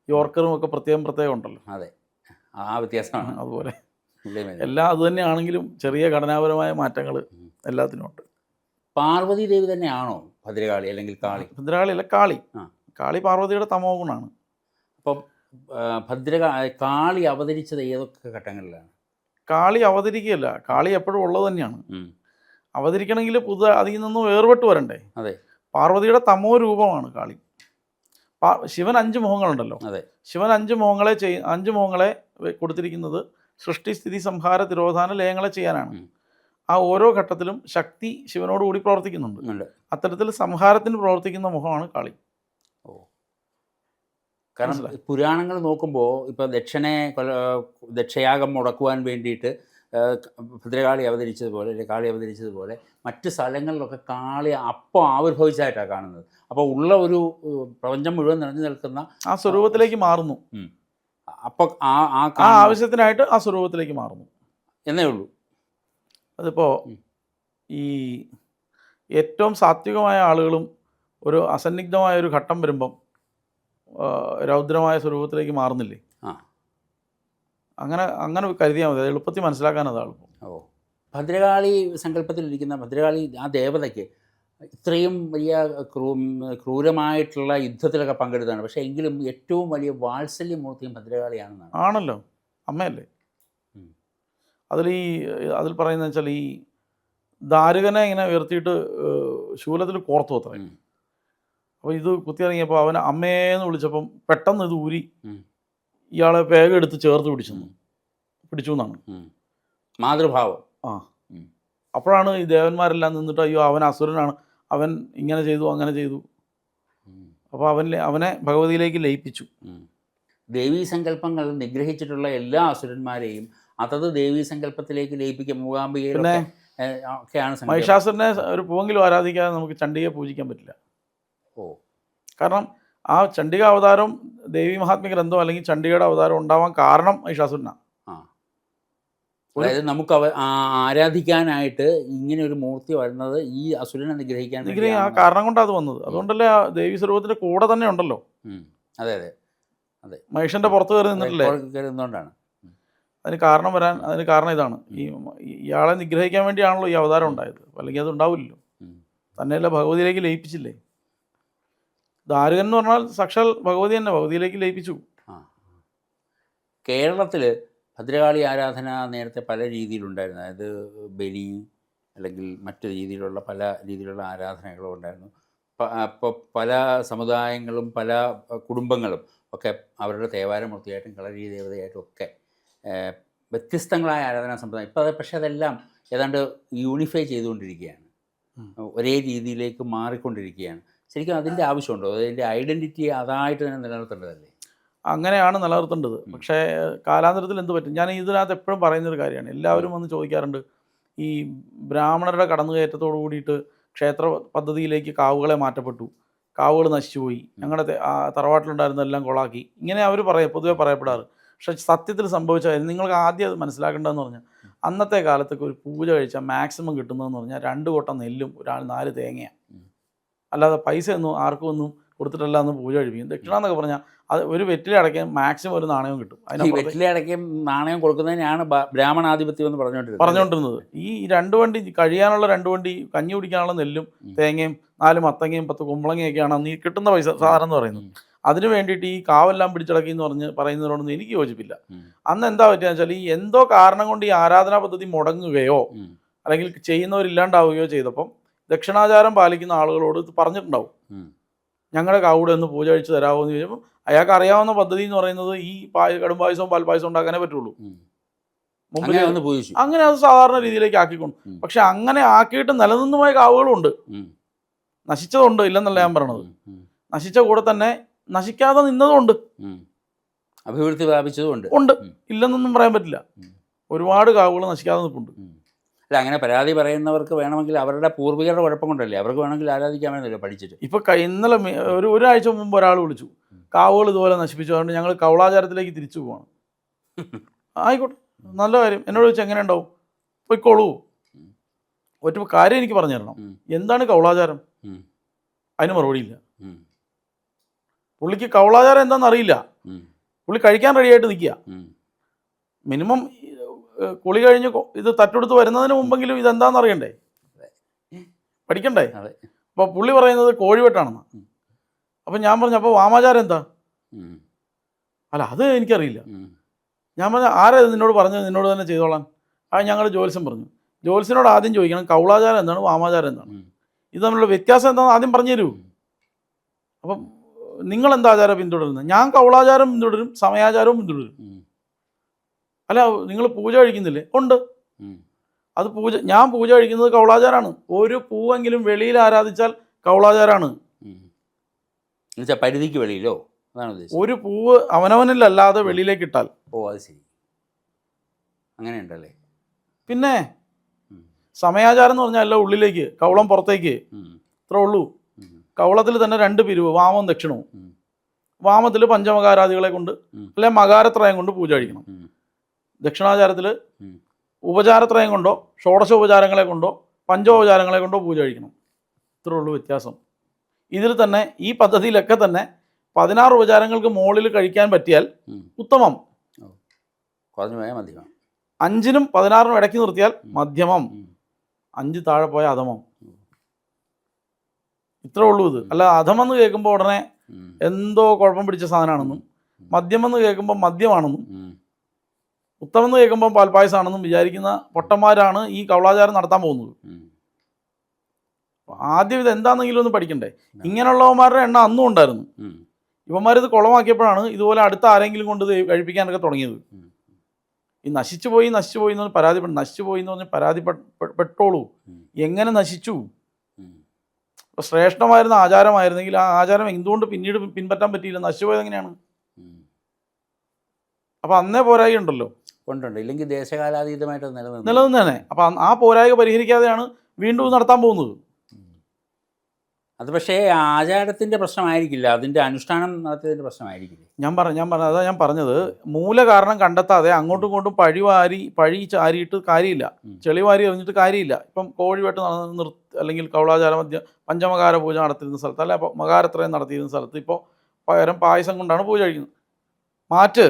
യോർക്കറും ഒക്കെ പ്രത്യേകം ഉണ്ടല്ലോ. അതെ, ആ വ്യത്യാസമാണ്. അതുപോലെ എല്ലാം അത് തന്നെയാണെങ്കിലും ചെറിയ ഘടനാപരമായ മാറ്റങ്ങൾ എല്ലാത്തിനും ഉണ്ട്. പാർവതി ദേവി തന്നെയാണോ ഭദ്രകാളി അല്ലെങ്കിൽ കാളി? ഭദ്രകാളി അല്ല, കാളി പാർവതിയുടെ തമോ ഗുണമാണ്. അപ്പം കാളി അവതരിച്ചത് ഏതൊക്കെ ഘട്ടങ്ങളിലാണ്? കാളി അവതരിക്കുകയല്ല, കാളി എപ്പോഴും ഉള്ളത് തന്നെയാണ്. അവതരിക്കണമെങ്കിൽ അതിൽ നിന്നും വേർപെട്ട് വരണ്ടേ. അതെ. പാർവതിയുടെ തമോ രൂപമാണ് കാളി. ശിവൻ 5 മുഖങ്ങളുണ്ടല്ലോ. അതെ. ശിവൻ 5 മുഖങ്ങളെ കൊടുത്തിരിക്കുന്നത് സൃഷ്ടി സ്ഥിതി സംഹാര തിരോധാന ലയങ്ങളെ ചെയ്യാനാണ്. ആ ഓരോ ഘട്ടത്തിലും ശക്തി ശിവനോടുകൂടി പ്രവർത്തിക്കുന്നുണ്ട്. അത്തരത്തിൽ സംഹാരത്തിന് പ്രവർത്തിക്കുന്ന മുഖമാണ് കാളി. കാരണം പുരാണങ്ങൾ നോക്കുമ്പോൾ ഇപ്പോൾ ദക്ഷയാഗം മുടക്കുവാൻ വേണ്ടിയിട്ട് ഭദ്രകാളി അവതരിച്ചതുപോലെ അല്ലെങ്കിൽ കാളി അവതരിച്ചതുപോലെ മറ്റ് സ്ഥലങ്ങളിലൊക്കെ കാളി അപ്പോൾ ആവിർഭവിച്ചായിട്ടാണ് കാണുന്നത്. അപ്പോൾ ഉള്ള ഒരു പ്രപഞ്ചം മുഴുവൻ നിറഞ്ഞു നിൽക്കുന്ന ആ സ്വരൂപത്തിലേക്ക് മാറുന്നു. അപ്പോൾ ആ ആവശ്യത്തിനായിട്ട് ആ സ്വരൂപത്തിലേക്ക് മാറുന്നു എന്നേ ഉള്ളൂ. അതിപ്പോൾ ഈ ഏറ്റവും സാത്വികമായ ആളുകളും ഒരു അസന്നിഗ്ധമായ ഒരു ഘട്ടം വരുമ്പം രൗദ്രമായ സ്വരൂപത്തിലേക്ക് മാറുന്നില്ലേ? അങ്ങനെ കരുതിയാൽ മതി. അത് എളുപ്പത്തിൽ മനസ്സിലാക്കാൻ അതാണ്. ഭദ്രകാളി സങ്കല്പത്തിലിരിക്കുന്ന ഭദ്രകാളി ആ ദേവതയ്ക്ക് ഇത്രയും വലിയ ക്രൂരമായിട്ടുള്ള യുദ്ധത്തിലൊക്കെ പങ്കെടുത്താണ്. പക്ഷേ എങ്കിലും ഏറ്റവും വലിയ വാത്സല്യമൂർത്തിയും ഭദ്രകാളിയാണെന്നാണ്. ആണല്ലോ, അമ്മയല്ലേ. അതിൽ പറയുന്നത് വെച്ചാൽ ഈ ദാരുകനെ ഇങ്ങനെ ഉയർത്തിയിട്ട് ശൂലത്തിൽ കോർത്തു അത്ര. ഉം. അപ്പോൾ ഇത് കുത്തിയിറങ്ങിയപ്പോൾ അവൻ അമ്മേന്ന് വിളിച്ചപ്പം പെട്ടെന്ന് ഇത് ഊരി ഉം. ഇയാളെ വേഗം എടുത്ത് ചേർത്ത് പിടിച്ചു എന്നാണ്. മാതൃഭാവം. ആ ഉം. അപ്പോഴാണ് ഈ ദേവന്മാരെല്ലാം നിന്നിട്ട് അയ്യോ അവൻ അസുരനാണ്, അവൻ ഇങ്ങനെ ചെയ്തു അങ്ങനെ ചെയ്തു. ഉം. അപ്പോൾ അവനെ ഭഗവതിയിലേക്ക് ലയിപ്പിച്ചു. ഉം. ദേവീ സങ്കല്പങ്ങൾ നിഗ്രഹിച്ചിട്ടുള്ള എല്ലാ അസുരന്മാരെയും അതത് ദേവീ സങ്കല്പത്തിലേക്ക് ലയിപ്പിക്കുക മൂകാംബികയിലൊക്കെ ഒക്കെയാണ് സങ്കല്പം. മഹിഷാസുരനെ ഒരു പൂവെങ്കിലും ആരാധിക്കാതെ നമുക്ക് ചണ്ഡികയെ പൂജിക്കാൻ പറ്റില്ല. ഓ, കാരണം ആ ചണ്ഡിക അവതാരം ദേവി മഹാത്മ്യ ഗ്രന്ഥം അല്ലെങ്കിൽ ചണ്ഡികയുടെ അവതാരം ഉണ്ടാവാൻ കാരണം മഹിഷാസുരനാണ്. ആ, അതായത് നമുക്ക് ആരാധിക്കാനായിട്ട് ഇങ്ങനെ ഒരു മൂർത്തി വരുന്നത് ഈ അസുരനെ നിഗ്രഹിക്കാൻ ആ വേണ്ടിയാണ്. കാരണം കൊണ്ടാണ് അത് വന്നത്. അതുകൊണ്ടല്ലേ ആ ദേവി സ്വരൂപത്തിന്റെ കൂടെ തന്നെ ഉണ്ടല്ലോ. അതെ അതെ അതെ, മഹിഷന്റെ പുറത്ത് കയറി നിന്നിട്ടില്ലേ. കയറുന്നതുകൊണ്ടാണ്. അതിന് കാരണം ഇതാണ്. ഇയാളെ നിഗ്രഹിക്കാൻ വേണ്ടിയാണല്ലോ ഈ അവതാരം ഉണ്ടായത്, അല്ലെങ്കിൽ അത് ഉണ്ടാവില്ലല്ലോ. തന്നെയല്ല ഭഗവതിയിലേക്ക് ലയിപ്പിച്ചില്ലേ. ദാരുകൻ എന്ന് പറഞ്ഞാൽ സാക്ഷാൽ ഭഗവതി തന്നെ, ഭഗവതിയിലേക്ക് ലയിപ്പിച്ചു. ആ, കേരളത്തിൽ ഭദ്രകാളി ആരാധന നേരത്തെ പല രീതിയിലുണ്ടായിരുന്നു. അതായത് ബലി അല്ലെങ്കിൽ മറ്റു രീതിയിലുള്ള പല രീതിയിലുള്ള ആരാധനകളും ഉണ്ടായിരുന്നു. അപ്പോൾ പല സമുദായങ്ങളും പല കുടുംബങ്ങളും ഒക്കെ അവരുടെ തേവാരമൂർത്തിയായിട്ടും കളരി ദേവതയായിട്ടും ഒക്കെ വ്യത്യസ്തങ്ങളായ ആരാധനാ സമ്പ്രദായം. ഇപ്പോൾ പക്ഷേ അതെല്ലാം ഏതാണ്ട് യൂണിഫൈ ചെയ്തുകൊണ്ടിരിക്കുകയാണ്, ഒരേ രീതിയിലേക്ക് മാറിക്കൊണ്ടിരിക്കുകയാണ്. ശരിക്കും അതിൻ്റെ ആവശ്യമുണ്ടോ? അതിൻ്റെ ഐഡൻറ്റിറ്റി അതായിട്ട് തന്നെ നിലനിർത്തേണ്ടതല്ലേ? അങ്ങനെയാണ് നിലനിർത്തേണ്ടത്. പക്ഷേ കാലാന്തരത്തിൽ എന്ത് പറ്റും? ഞാൻ ഇതിനകത്ത് എപ്പോഴും പറയുന്നൊരു കാര്യമാണ്. എല്ലാവരും വന്ന് ചോദിക്കാറുണ്ട്, ഈ ബ്രാഹ്മണരുടെ കടന്നുകയറ്റത്തോടു കൂടിയിട്ട് ക്ഷേത്ര പദ്ധതിയിലേക്ക് കാവുകളെ മാറ്റപ്പെട്ടു, കാവുകൾ നശിച്ചുപോയി, ഞങ്ങളുടെ തറവാട്ടിലുണ്ടായിരുന്നതെല്ലാം കൊളാക്കി, ഇങ്ങനെ അവർ പൊതുവെ പറയപ്പെടാറ്. പക്ഷെ സത്യത്തിൽ സംഭവിച്ച കാര്യം നിങ്ങൾക്ക് ആദ്യം അത് മനസ്സിലാക്കേണ്ടതെന്ന് പറഞ്ഞാൽ, അന്നത്തെ കാലത്തൊക്കെ ഒരു പൂജ കഴിച്ചാൽ മാക്സിമം കിട്ടുന്നതെന്ന് പറഞ്ഞാൽ 2 കൊട്ട നെല്ലും 4 തേങ്ങയാണ്. അല്ലാതെ പൈസ ഒന്നും ആർക്കും ഒന്നും കൊടുത്തിട്ടല്ല എന്ന് പൂജ കഴിപ്പിക്കും. ദക്ഷിണ എന്നൊക്കെ പറഞ്ഞാൽ അത് ഒരു വെറ്റില അടയ്ക്കാൻ മാക്സിമം ഒരു നാണയവും കിട്ടും. വെറ്റില അടയ്ക്കും നാണയം കൊടുക്കുന്നതിനാണ് ബ്രാഹ്മണാധിപത്യം എന്ന് പറഞ്ഞുകൊണ്ടിരുന്നത്. ഈ 2 വണ്ടി കഴിയാനുള്ള 2 വണ്ടി കഞ്ഞി കുടിക്കാനുള്ള നെല്ലും തേങ്ങയും 4 മത്തങ്ങയും 10 കുമ്പളങ്ങയൊക്കെയാണ് അന്ന് ഈ കിട്ടുന്ന പൈസ സാധനം എന്ന് പറയുന്നത്. അതിന് വേണ്ടിയിട്ട് ഈ കാവെല്ലാം പിടിച്ചടക്കി എന്ന് പറയുന്നതിനോടൊന്നും എനിക്ക് യോജിപ്പില്ല. അന്ന് എന്താ പറ്റുക വെച്ചാൽ, ഈ എന്തോ കാരണം കൊണ്ട് ഈ ആരാധനാ പദ്ധതി മുടങ്ങുകയോ അല്ലെങ്കിൽ ചെയ്യുന്നവരില്ലാണ്ടാവുകയോ ചെയ്തപ്പം ദക്ഷിണാചാരം പാലിക്കുന്ന ആളുകളോട് ഇത് പറഞ്ഞിട്ടുണ്ടാവും, ഞങ്ങളുടെ കാവൂടെ ഒന്ന് പൂജ കഴിച്ച് തരാമോ എന്ന് ചോദിച്ചപ്പോൾ അയാൾക്ക് അറിയാവുന്ന പദ്ധതി എന്ന് പറയുന്നത് ഈ കടും പായസവും പാൽപ്പായസവും ഉണ്ടാക്കാനേ പറ്റുള്ളൂ. മുമ്പിൽ അങ്ങനെ അത് സാധാരണ രീതിയിലേക്ക് ആക്കിക്കൊണ്ട്, പക്ഷെ അങ്ങനെ ആക്കിയിട്ട് നിലനിന്നുപോയ കാവുകളുണ്ട്, നശിച്ചതുണ്ട്, ഇല്ലെന്നല്ല ഞാൻ പറയണത്. നശിച്ച കൂടെ തന്നെ നശിക്കാതെ നിന്നതുകൊണ്ട്, അഭിവൃദ്ധി പ്രാപിച്ചതുകൊണ്ട് ഉണ്ട്, ഇല്ലെന്നൊന്നും പറയാൻ പറ്റില്ല. ഒരുപാട് കാവുകൾ നശിക്കാതെ നിൽപ്പുണ്ട്. അല്ല, അങ്ങനെ പരാതി പറയുന്നവർക്ക് വേണമെങ്കിൽ അവരുടെ പൂർവികരുടെ കുഴപ്പം കൊണ്ടല്ലേ, അവർക്ക് വേണമെങ്കിൽ ആരാധിക്കാമെന്നല്ലോ പഠിച്ചിട്ട്. ഇപ്പോൾ ഇന്നലെ ഒരാഴ്ച മുമ്പ് ഒരാൾ വിളിച്ചു, കാവുകൾ ഇതുപോലെ നശിപ്പിച്ചു, അതുകൊണ്ട് ഞങ്ങൾ കൗളാചാരത്തിലേക്ക് തിരിച്ചു പോവാണ്. ആയിക്കോട്ടെ, നല്ല കാര്യം. എന്നോട് ചോദിച്ചാൽ എങ്ങനെ ഉണ്ടാവും? പോയിക്കോളൂ. ഒറ്റ കാര്യം എനിക്ക് പറഞ്ഞു തരണം, എന്താണ് കൗളാചാരം? അതിന് മറുപടിയില്ല. പുള്ളിക്ക് കൗളാചാരം എന്താണെന്ന് അറിയില്ല. പുള്ളി കഴിക്കാൻ റെഡിയായിട്ട് നിൽക്കുക. മിനിമം കുളി കഴിഞ്ഞ് ഇത് തട്ടെടുത്ത് വരുന്നതിന് മുമ്പെങ്കിലും ഇതെന്താണെന്ന് അറിയണ്ടേ, പഠിക്കണ്ടേ? അപ്പോൾ പുള്ളി പറയുന്നത് കോഴിവെട്ടാണെന്ന്. അപ്പം ഞാൻ പറഞ്ഞു, അപ്പോൾ വാമാചാരം എന്താ? അല്ല, അത് എനിക്കറിയില്ല. ഞാൻ പറഞ്ഞു, ആരാ ഇത് നിന്നോട് പറഞ്ഞത്? നിന്നോട് തന്നെ ചെയ്തോളാൻ. അത് ഞങ്ങൾ ജ്യോത്സ്യം പറഞ്ഞു. ജ്യോത്സ്യനോട് ആദ്യം ചോദിക്കണം കൗളാചാരം എന്താണ്, വാമാചാരം എന്താണ്, ഇത് തമ്മിലുള്ള വ്യത്യാസം എന്താണെന്ന് ആദ്യം പറഞ്ഞു തരൂ. അപ്പം നിങ്ങളെന്താ ആചാരം പിന്തുടരുന്നത്? ഞാൻ കൗളാചാരം പിന്തുടരും, സമയാചാരവും പിന്തുടരും. അല്ല, നിങ്ങൾ പൂജ കഴിക്കുന്നില്ലേ? ഉണ്ട്. അത് ഞാൻ പൂജ കഴിക്കുന്നത് കൗളാചാരമാണ്. ഒരു പൂവെങ്കിലും വെളിയിൽ ആരാധിച്ചാൽ കൗളാചാരമാണ്. പരിധിക്ക് വെളിയിലോ? ഒരു പൂവ് അവനവനിലല്ലാതെ വെളിയിലേക്ക് ഇട്ടാൽ. ഓ, അത് ശരി, അങ്ങനെയുണ്ടല്ലേ. പിന്നെ സമയാചാരം എന്ന് പറഞ്ഞാൽ എല്ലാം ഉള്ളിലേക്ക്, കൗളം പുറത്തേക്ക്, ഇത്രേ ഉള്ളൂ. കൗളത്തിൽ തന്നെ 2 പിരിവ്, വാമവും ദക്ഷിണവും. വാമത്തിൽ പഞ്ചമകാരാദികളെ കൊണ്ട് അല്ലെ മകാരത്രയം കൊണ്ട് പൂജ കഴിക്കണം. ദക്ഷിണാചാരത്തിൽ ഉപചാരത്രയം കൊണ്ടോ ഷോഡശോപചാരങ്ങളെ കൊണ്ടോ പഞ്ചോപചാരങ്ങളെ കൊണ്ടോ പൂജ കഴിക്കണം. ഇത്രേ ഉള്ളൂ വ്യത്യാസം. ഇതിൽ തന്നെ ഈ പദ്ധതിയിലൊക്കെ തന്നെ 16 ഉപചാരങ്ങൾക്ക് മുകളിൽ കഴിക്കാൻ പറ്റിയാൽ ഉത്തമം, 5നും 16നും ഇടയ്ക്ക് നിർത്തിയാൽ മധ്യമം, 5 താഴെ പോയ അധമം. ഇത്രേ ഉള്ളൂ ഇത്. അല്ല, അധമെന്ന് കേൾക്കുമ്പോൾ ഉടനെ എന്തോ കുഴപ്പം പിടിച്ച സാധനമാണെന്നും മദ്യമെന്ന് കേൾക്കുമ്പോൾ മദ്യമാണെന്നും ഉത്തമം എന്ന് കേൾക്കുമ്പോൾ പാൽപ്പായസമാണെന്നും വിചാരിക്കുന്ന പൊട്ടന്മാരാണ് ഈ കൗളാചാരം നടത്താൻ പോകുന്നത്. ആദ്യം ഇത് എന്താണെന്നെങ്കിലും ഒന്ന് പഠിക്കണ്ടേ. ഇങ്ങനെയുള്ളവന്മാരുടെ എണ്ണം അന്നും ഉണ്ടായിരുന്നു. ഇവന്മാരിത് കുളമാക്കിയപ്പോഴാണ് ഇതുപോലെ അടുത്ത ആരെങ്കിലും കൊണ്ട് ഇത് കഴിപ്പിക്കാനൊക്കെ തുടങ്ങിയത്. ഈ നശിച്ചു പോയി എന്ന് പറഞ്ഞ് നശിച്ചു പോയി എന്ന് പറഞ്ഞ് പരാതിപ്പെട്ടോളൂ. എങ്ങനെ നശിച്ചു? ഇപ്പോൾ ശ്രേഷ്ഠമായിരുന്ന ആചാരമായിരുന്നെങ്കിൽ ആ ആചാരം എന്തുകൊണ്ട് പിന്നീട് പിൻപറ്റാൻ പറ്റിയില്ല? നശിച്ചു പോയത് എങ്ങനെയാണ്? അപ്പോൾ അന്നേ പോരായി ഉണ്ടല്ലോ. കൊണ്ടുണ്ട്, ഇല്ലെങ്കിൽ ദേശകാലാതീതമായിട്ട് നിലനിന്ന് തന്നെ. അപ്പം ആ പോരായ്ക പരിഹരിക്കാതെയാണ് വീണ്ടും നടത്താൻ പോകുന്നത്. അത് പക്ഷേ ആചാരത്തിൻ്റെ പ്രശ്നമായിരിക്കില്ല, അതിൻ്റെ അനുഷ്ഠാനം നടത്തിയതിൻ്റെ പ്രശ്നമായിരിക്കില്ല. അതാ ഞാൻ പറഞ്ഞത്, മൂല കാരണം കണ്ടെത്താതെ അങ്ങോട്ടും ഇങ്ങോട്ടും പഴി ചാരിയിട്ട് കാര്യമില്ല, ചെളി വാരി എറിഞ്ഞിട്ട് കാര്യമില്ല. ഇപ്പം കോഴിവെട്ട് അല്ലെങ്കിൽ കൗളാചാര പഞ്ചമകാര പൂജ നടത്തിയിരുന്ന സ്ഥലത്ത്, അല്ല മകാരത്രയം നടത്തിയിരുന്ന സ്ഥലത്ത് ഇപ്പോൾ പകരം പായസം കൊണ്ടാണ് പൂജ കഴിക്കുന്നത്. മാറ്റ്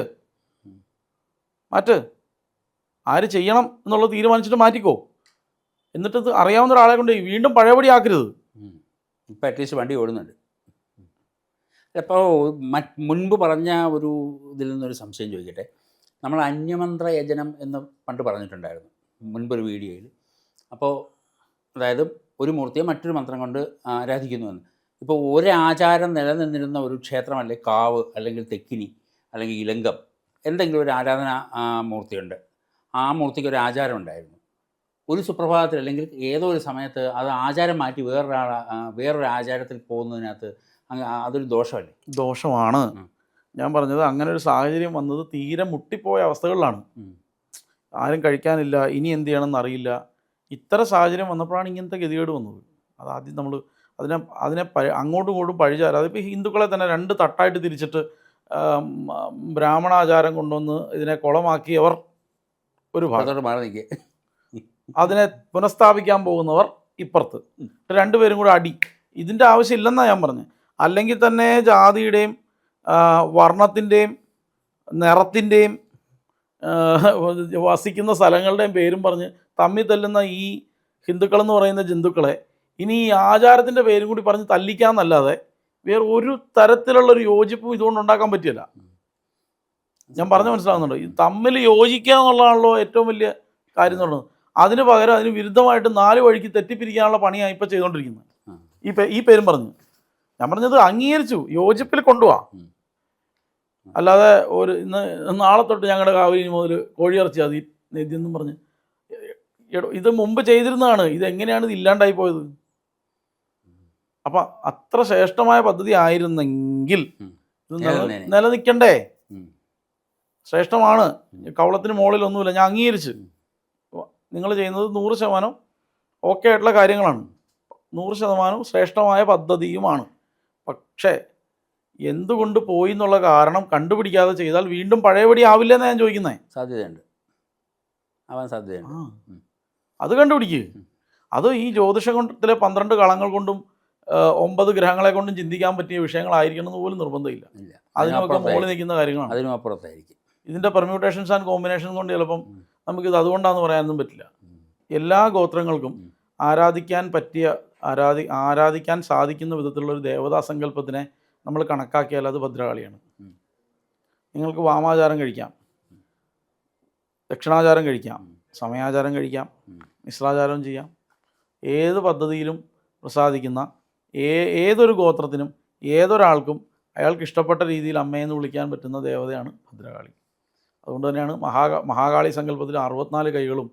ആര് ചെയ്യണം എന്നുള്ളത് തീരുമാനിച്ചിട്ട് മാറ്റിക്കോ. എന്നിട്ട് ഇത് അറിയാവുന്ന ഒരാളെ കൊണ്ട് വീണ്ടും പഴയപടി ആക്കരുത്. ഇപ്പോൾ അറ്റ്ലീസ്റ്റ് വണ്ടി ഓടുന്നുണ്ട്. അപ്പോൾ മുൻപ് പറഞ്ഞ ഒരു ഇതിൽ നിന്നൊരു സംശയം ചോദിക്കട്ടെ. നമ്മൾ അന്യമന്ത്ര യജനം എന്ന് പണ്ട് പറഞ്ഞിട്ടുണ്ടായിരുന്നു മുൻപൊരു വീഡിയോയിൽ. അപ്പോൾ അതായത് ഒരു മൂർത്തിയെ മറ്റൊരു മന്ത്രം കൊണ്ട് ആരാധിക്കുന്നുവെന്ന്. ഇപ്പോൾ ഒരാചാരം നിലനിന്നിരുന്ന ഒരു ക്ഷേത്രമല്ലേ കാവ്, അല്ലെങ്കിൽ തെക്കിനി, അല്ലെങ്കിൽ ഇലങ്കം, എന്തെങ്കിലും ഒരു ആരാധന മൂർത്തിയുണ്ട്. ആ മൂർത്തിക്ക് ഒരു ആചാരം ഉണ്ടായിരുന്നു. ഒരു സുപ്രഭാതത്തിൽ അല്ലെങ്കിൽ ഏതോ ഒരു സമയത്ത് അത് ആചാരം മാറ്റി വേറൊരു ആചാരത്തിൽ പോകുന്നതിനകത്ത് അതൊരു ദോഷമല്ലേ? ദോഷമാണ്. ഞാൻ പറഞ്ഞത് അങ്ങനെ ഒരു സാഹചര്യം വന്നത് തീരെ മുട്ടിപ്പോയ അവസ്ഥകളിലാണ്. ആരും കഴിക്കാനില്ല, ഇനി എന്ത് ചെയ്യണമെന്ന് അറിയില്ല. ഇത്തരം സാഹചര്യം വന്നപ്പോഴാണ് ഇങ്ങനത്തെ ഗതികേട് വന്നത്. അതാദ്യം നമ്മൾ അതിനെ അങ്ങോട്ടും ഇങ്ങോട്ടും പഴിചാരം. അതിപ്പോൾ ഹിന്ദുക്കളെ തന്നെ 2 തട്ടായിട്ട് തിരിച്ചിട്ട് ബ്രാഹ്മണാചാരം കൊണ്ടുവന്ന് ഇതിനെ കുളമാക്കിയവർ ഒരു ഭാഗം, അതിനെ പുനഃസ്ഥാപിക്കാൻ പോകുന്നവർ ഇപ്പുറത്ത്, 2 പേരും കൂടെ അടി. ഇതിൻ്റെ ആവശ്യമില്ലെന്നാണ് ഞാൻ പറഞ്ഞത്. അല്ലെങ്കിൽ തന്നെ ജാതിയുടെയും വർണ്ണത്തിൻ്റെയും നിറത്തിൻ്റെയും വസിക്കുന്ന സ്ഥലങ്ങളുടെയും പേരും പറഞ്ഞ് തമ്മിൽ തല്ലുന്ന ഈ ഹിന്ദുക്കളെന്ന് പറയുന്ന ജന്തുക്കളെ ഇനി ഈ ആചാരത്തിൻ്റെ പേരും കൂടി പറഞ്ഞ് തല്ലിക്കാമെന്നല്ലാതെ വേറെ ഒരു തരത്തിലുള്ളൊരു യോജിപ്പും ഇതുകൊണ്ട് ഉണ്ടാക്കാൻ പറ്റില്ല. ഞാൻ പറഞ്ഞ് മനസ്സിലാകുന്നുണ്ടോ? ഈ തമ്മിൽ യോജിക്കുക എന്നുള്ളതാണല്ലോ ഏറ്റവും വലിയ കാര്യം എന്ന് പറയുന്നത്. അതിന് പകരം അതിന് വിരുദ്ധമായിട്ട് 4 വഴിക്ക് തെറ്റിപ്പിരിക്കാനുള്ള പണിയാണ് ഇപ്പോൾ ചെയ്തുകൊണ്ടിരിക്കുന്നത്. ഈ പേരും പറഞ്ഞു. ഞാൻ പറഞ്ഞത് അംഗീകരിച്ചു, യോജിപ്പിൽ കൊണ്ടുപോവാ. അല്ലാതെ നാളെ തൊട്ട് ഞങ്ങളുടെ കാവിരി മുതൽ കോഴിയിറച്ചി അത് നെയ്തെന്നും പറഞ്ഞ് ഇത് മുമ്പ് ചെയ്തിരുന്നതാണ്. ഇതെങ്ങനെയാണ് ഇത് ഇല്ലാണ്ടായി പോയത്? അപ്പം അത്ര ശ്രേഷ്ഠമായ പദ്ധതി ആയിരുന്നെങ്കിൽ ഇത് നിലനിൽക്കണ്ടേ? ശ്രേഷ്ഠമാണ്, കവളത്തിന് മുകളിലൊന്നുമില്ല, ഞാൻ അംഗീകരിച്ച്. നിങ്ങൾ ചെയ്യുന്നത് 100% ഓക്കെ ആയിട്ടുള്ള കാര്യങ്ങളാണ്, 100% ശ്രേഷ്ഠമായ പദ്ധതിയുമാണ്. പക്ഷേ എന്തുകൊണ്ട് പോയി എന്നുള്ള കാരണം കണ്ടുപിടിക്കാതെ ചെയ്താൽ വീണ്ടും പഴയപടി ആവില്ലെന്നാണ് ഞാൻ ചോദിക്കുന്നത്. സാധ്യതയുണ്ട്, ആവാൻ സാധ്യതയുണ്ട്. അത് കണ്ടുപിടിക്കുക. അത് ഈ ജ്യോതിഷത്തിലെ 12 കളങ്ങൾ കൊണ്ടും 9 ഗ്രഹങ്ങളെ കൊണ്ടും ചിന്തിക്കാൻ പറ്റിയ വിഷയങ്ങളായിരിക്കണം എന്ന് പോലും നിർബന്ധമില്ല. അതിനൊക്കെ മുകളിൽ നിൽക്കുന്ന കാര്യങ്ങളാണ്. അതിനും അപ്പുറത്തായിരിക്കും. ഇതിൻ്റെ പെർമ്യൂട്ടേഷൻസ് ആൻഡ് കോമ്പിനേഷൻ കൊണ്ട് ചിലപ്പം നമുക്കിത് അതുകൊണ്ടാണെന്ന് പറയാനൊന്നും പറ്റില്ല. എല്ലാ ഗോത്രങ്ങൾക്കും ആരാധിക്കാൻ സാധിക്കുന്ന വിധത്തിലുള്ളൊരു ദേവതാ സങ്കല്പത്തിനെ നമ്മൾ കണക്കാക്കിയാൽ അത് ഭദ്രകാളിയാണ്. നിങ്ങൾക്ക് വാമാചാരം കഴിക്കാം, ദക്ഷിണാചാരം കഴിക്കാം, സമയാചാരം കഴിക്കാം, മിശ്രാചാരം ചെയ്യാം. ഏത് പദ്ധതിയിലും പ്രസാദിക്കുന്ന ഏതൊരു ഗോത്രത്തിനും ഏതൊരാൾക്കും അയാൾക്ക് ഇഷ്ടപ്പെട്ട രീതിയിൽ അമ്മയെന്ന് വിളിക്കാൻ പറ്റുന്ന ദേവതയാണ് ഭദ്രകാളി. അതുകൊണ്ട് തന്നെയാണ് മഹാകാളി സങ്കല്പത്തിൽ 64 കൈകളും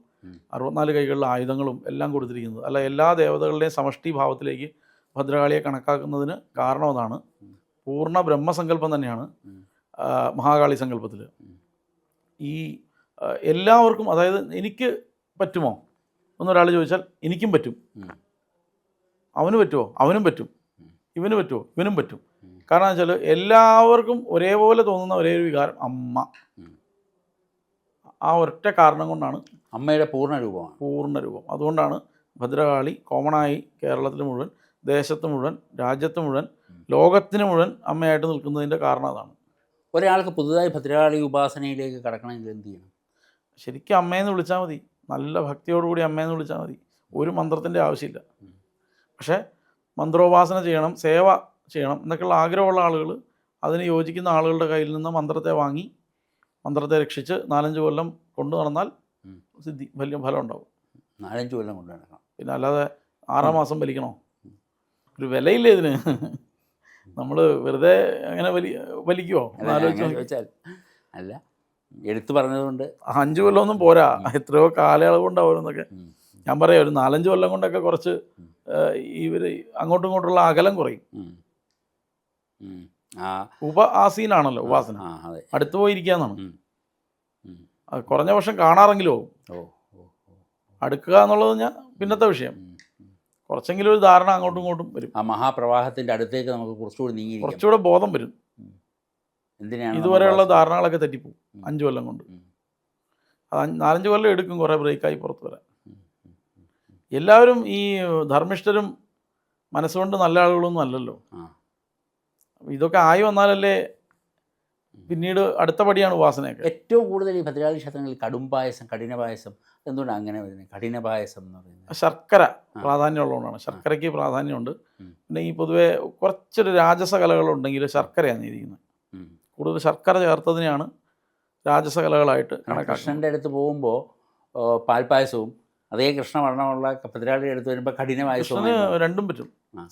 64 കൈകളിലെ ആയുധങ്ങളും എല്ലാം കൊടുത്തിരിക്കുന്നത്. അല്ല, എല്ലാ ദേവതകളുടെയും സമഷ്ടി ഭാവത്തിലേക്ക് ഭദ്രകാളിയെ കണക്കാക്കുന്നതിന് കാരണം അതാണ്. പൂർണ്ണ ബ്രഹ്മസങ്കല്പം തന്നെയാണ് മഹാകാളി സങ്കല്പത്തിൽ. ഈ എല്ലാവർക്കും, അതായത് എനിക്ക് പറ്റുമോ എന്നൊരാൾ ചോദിച്ചാൽ എനിക്കും പറ്റും, അവന് പറ്റുമോ അവനും പറ്റും, ഇവന് പറ്റുമോ ഇവനും പറ്റും. കാരണം എന്ന് വെച്ചാൽ എല്ലാവർക്കും ഒരേപോലെ തോന്നുന്ന ഒരേ ഒരു വികാരം അമ്മ. ആ ഒറ്റ കാരണം കൊണ്ടാണ് അമ്മയുടെ പൂർണ്ണരൂപം. അതുകൊണ്ടാണ് ഭദ്രകാളി കോമണായി കേരളത്തിൽ മുഴുവൻ, ദേശത്ത് മുഴുവൻ, രാജ്യത്ത് മുഴുവൻ, ലോകത്തിന് മുഴുവൻ അമ്മയായിട്ട് നിൽക്കുന്നതിൻ്റെ കാരണം അതാണ്. ഒരാൾക്ക് പുതുതായി ഭദ്രകാളി ഉപാസനയിലേക്ക് കടക്കണമെങ്കിൽ എന്ത് ചെയ്യണം? ശരിക്കും അമ്മയെന്ന് വിളിച്ചാൽ മതി, നല്ല ഭക്തിയോടുകൂടി അമ്മയെന്ന് വിളിച്ചാൽ മതി. ഒരു മന്ത്രത്തിൻ്റെ ആവശ്യമില്ല. പക്ഷേ മന്ത്രോപാസന ചെയ്യണം, സേവ ചെയ്യണം എന്നൊക്കെയുള്ള ആഗ്രഹമുള്ള ആളുകൾ, അതിന് യോജിക്കുന്ന ആളുകളുടെ കയ്യിൽ നിന്ന് മന്ത്രത്തെ വാങ്ങി മന്ത്രത്തെ രക്ഷിച്ച് 4-5 കൊല്ലം കൊണ്ടു നടന്നാൽ ഉം. സിദ്ധി വലിയ ഫലം ഉണ്ടാവും. 4-5 കൊല്ലം കൊണ്ട് നടക്കണം. പിന്നെ അല്ലാതെ 6 മാസം വലിക്കണോ? ഒരു വിലയില്ലേ ഇതിന്? നമ്മൾ വെറുതെ അങ്ങനെ വലിക്കുമോ? അല്ല, ഞാൻ ആലോചിച്ച് അങ്ങനെ നോക്കി. ചോദിച്ചാൽ അല്ല, എടുത്തു പറഞ്ഞതുകൊണ്ട് 5 കൊല്ലമൊന്നും പോരാ, എത്രയോ കാലയളവ് ഉണ്ടാവും എന്നൊക്കെ. ഉം. ഞാൻ പറയാം, ഒരു 4-5 കൊല്ലം കൊണ്ടൊക്കെ കുറച്ച് ഉം. ഇവർ അങ്ങോട്ടും ഇങ്ങോട്ടുള്ള അകലം കുറയും. ഉം. ഉം. ആ ആസീനാണല്ലോ ഉപാസന, ആ അതെ. അടുത്ത് പോയിരിക്കാന്നാണ്. ഉം. ഉം. അത് കുറഞ്ഞ പക്ഷം കാണാറെങ്കിലും ആവും. ഓ ഓ ഓ. അടുക്കുക എന്നുള്ളത് ഞാൻ പിന്നത്തെ വിഷയം. ഉം. ഉം. കുറച്ചെങ്കിലും ഒരു ധാരണ അങ്ങോട്ടും ഇങ്ങോട്ടും വരും. ആ മഹാപ്രവാഹത്തിൻ്റെ അടുത്തേക്ക് നമുക്ക് കുറച്ചുകൂടി നീങ്ങിയിരിക്കാം. കുറച്ചുകൂടെ ബോധം വരും. എന്തിനാണ് ഇതുവരെയുള്ള നമ്മൾ ധാരണകളൊക്കെ തെറ്റിപ്പോവും ഉം. 5 കൊല്ലം കൊണ്ട്. ഉം. അത് 4-5 കൊല്ലം എടുക്കും കുറേ ബ്രേക്കായി പുറത്ത് വരാൻ. ഉം. ഉം. ഉം. എല്ലാവരും ഈ ധർമ്മിഷ്ഠരും മനസ്സുകൊണ്ട് നല്ല ആളുകളൊന്നും അല്ലല്ലോ. ആ. ഇതൊക്കെ ആയി വന്നാലല്ലേ പിന്നീട് അടുത്ത പടിയാണ് ഉപാസനയൊക്കെ. ഏറ്റവും കൂടുതൽ ഈ ഭദ്രകാളി ക്ഷേത്രങ്ങളിൽ കടും പായസം, കഠിന പായസം, എന്തുകൊണ്ടാണ് അങ്ങനെ വരുന്നത്? കഠിന പായസം എന്ന് പറയുന്നത് ശർക്കര പ്രാധാന്യമുള്ളതുകൊണ്ടാണ്. ശർക്കരയ്ക്ക് പ്രാധാന്യമുണ്ട്. ഉം. പിന്നെ ഈ പൊതുവെ കുറച്ചൊരു രാജസകലകളുണ്ടെങ്കിൽ ശർക്കരയാണ് ഇരിക്കുന്നത്. ഉം. കൂടുതൽ ശർക്കര ചേർത്തതിനെയാണ് രാജസകലകളായിട്ട് കാരണം കണക്കാക്കുന്നത്. കൃഷ്ണൻ്റെ അടുത്ത് പോകുമ്പോൾ പാൽപ്പായസവും അതേ കൃഷ്ണവർണ്ണമുള്ള ഭദ്രകാളിയുടെ അടുത്ത് വരുമ്പോൾ കഠിന പായസവും കൃഷ്ണന് രണ്ടും പറ്റും. ആ.